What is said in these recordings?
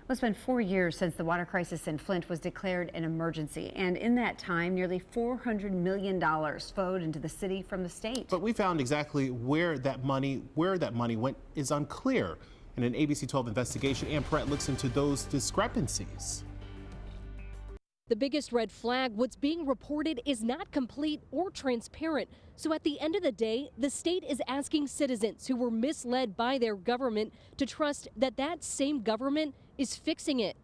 Well, it's been 4 years since the water crisis in Flint was declared an emergency. And in that time, nearly $400 million flowed into the city from the state. But we found exactly where that money went is unclear. In an ABC 12 investigation, Ann Perrett looks into those discrepancies. The biggest red flag, what's being reported is not complete or transparent. So at the end of the day, the state is asking citizens who were misled by their government to trust that that same government is fixing it.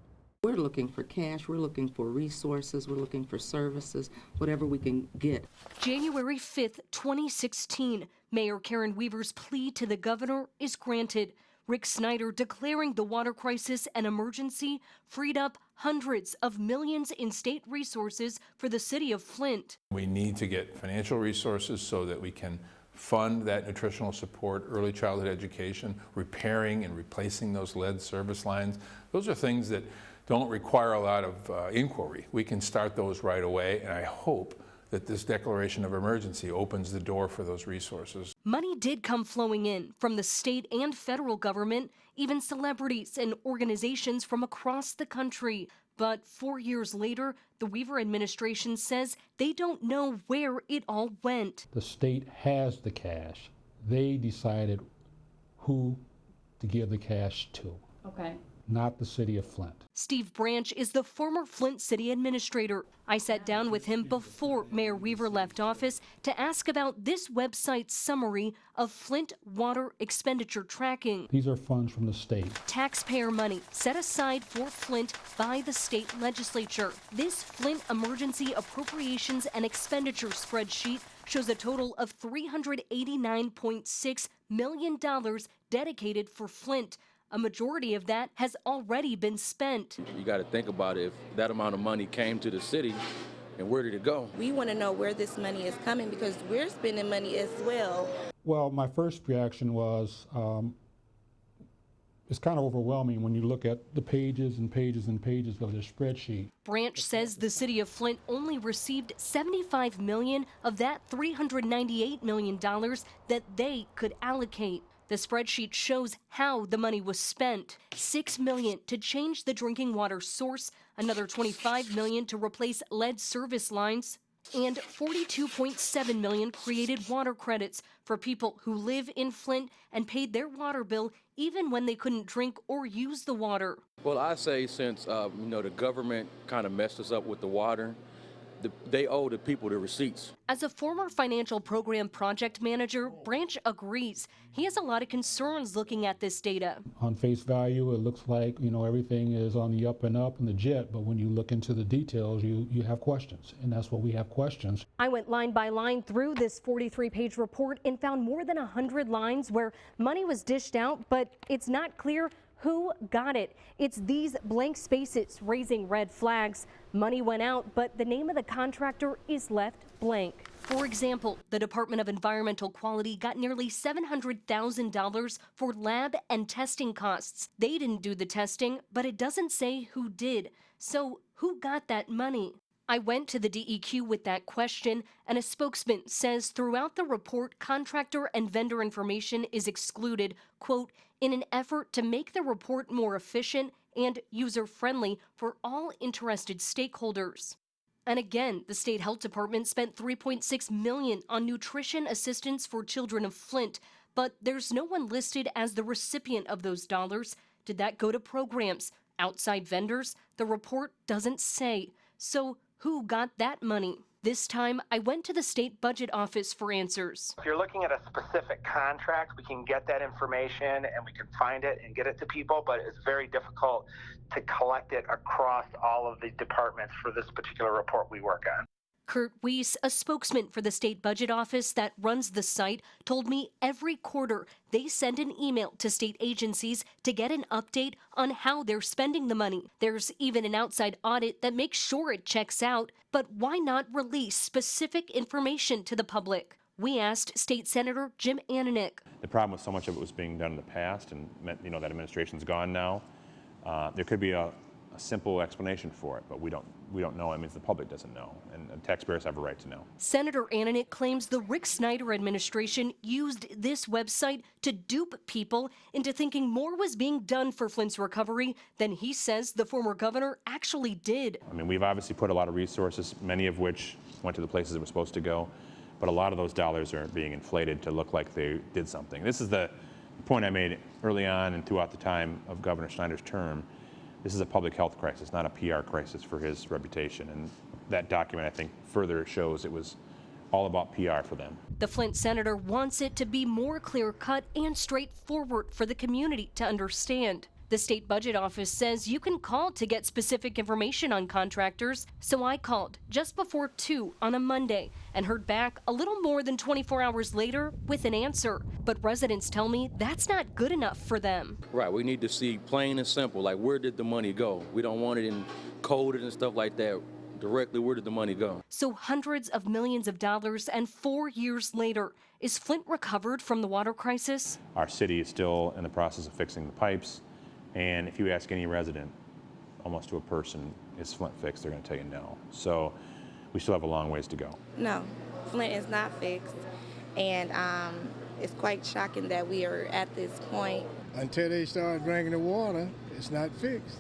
We're looking for cash, we're looking for resources, we're looking for services, whatever we can get. January 5th, 2016, Mayor Karen Weaver's plea to the governor is granted. Rick Snyder declaring the water crisis an emergency freed up hundreds of millions in state resources for the city of Flint. We need to get financial resources so that we can fund that nutritional support, early childhood education, repairing and replacing those lead service lines. Those are things that don't require a lot of inquiry. We can start those right away, and I hope that this declaration of emergency opens the door for those resources. Money did come flowing in from the state and federal government, even celebrities and organizations from across the country. But 4 years later, the Weaver administration says they don't know where it all went. The state has the cash. They decided who to give the cash to. Okay. Not the city of Flint. Steve Branch is the former Flint city administrator. I sat down with him before Mayor Weaver left office to ask about this website's summary of Flint water expenditure tracking. These are funds from the state. Taxpayer money set aside for Flint by the state legislature. This Flint emergency appropriations and expenditure spreadsheet shows a total of $389.6 million dedicated for Flint. A majority of that has already been spent. You got to think about it. If that amount of money came to the city, and where did it go? We want to know where this money is coming because we're spending money as well. Well, my first reaction was it's kind of overwhelming when you look at the pages and pages and pages of this spreadsheet. Branch says the city of Flint only received $75 million of that $398 million that they could allocate. The spreadsheet shows how the money was spent. $6 million to change the drinking water source, another $25 million to replace lead service lines, and $42.7 million created water credits for people who live in Flint and paid their water bill even when they couldn't drink or use the water. Well, I say since the government kind of messed us up with the water, they owe the people the receipts. As a former financial program project manager, Branch agrees. He has a lot of concerns looking at this data. On face value, it looks like, everything is on the up and up in the jet, but when you look into the details, you have questions, and that's what we have, questions. I went line by line through this 43-page report and found more than 100 lines where money was dished out, but it's not clear who got it. It's these blank spaces raising red flags. Money went out, but the name of the contractor is left blank. For example, the Department of Environmental Quality got nearly $700,000 for lab and testing costs. They didn't do the testing, but it doesn't say who did. So who got that money? I went to the DEQ with that question, and a spokesman says throughout the report, contractor and vendor information is excluded, quote, in an effort to make the report more efficient and user-friendly for all interested stakeholders. And again, the state health department spent $3.6 million on nutrition assistance for children of Flint, but there's no one listed as the recipient of those dollars. Did that go to programs, outside vendors? The report doesn't say. So who got that money? This time, I went to the state budget office for answers. If you're looking at a specific contract, we can get that information and we can find it and get it to people, but it's very difficult to collect it across all of the departments for this particular report we work on. Kurt Weiss, a spokesman for the state budget office that runs the site, told me every quarter they send an email to state agencies to get an update on how they're spending the money. There's even an outside audit that makes sure it checks out. But why not release specific information to the public? We asked State Senator Jim Ananich. The problem with so much of it was being done in the past, and that administration's gone now. There could be a a simple explanation for it, but we don't know. It means the public doesn't know, and taxpayers have a right to know. Senator Ananich claims the Rick Snyder administration used this website to dupe people into thinking more was being done for Flint's recovery than he says the former governor actually did. I mean, we've obviously put a lot of resources, many of which went to the places that were supposed to go, but a lot of those dollars are being inflated to look like they did something. This is the point I made early on and throughout the time of Governor Snyder's term. This is a public health crisis, not a PR crisis for his reputation. And that document, I think, further shows it was all about PR for them. The Flint senator wants it to be more clear-cut and straightforward for the community to understand. The state budget office says you can call to get specific information on contractors, so I called just before 2 on a Monday and heard back a little more than 24 hours later with an answer. But residents tell me that's not good enough for them. Right, we need to see plain and simple, like where did the money go? We don't want it in coded and stuff like that. Directly, where did the money go? So hundreds of millions of dollars, and 4 years later, is Flint recovered from the water crisis? Our city is still in the process of fixing the pipes. And if you ask any resident, almost to a person, is Flint fixed? They're going to tell you no. So we still have a long ways to go. No, Flint is not fixed. And it's quite shocking that we are at this point. Until they start drinking the water, it's not fixed.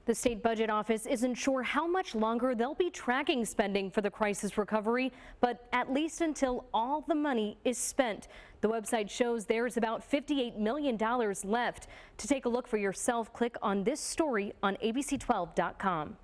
The state budget office isn't sure how much longer they'll be tracking spending for the crisis recovery, but at least until all the money is spent. The website shows there's about $58 million left. To take a look for yourself, click on this story on abc12.com.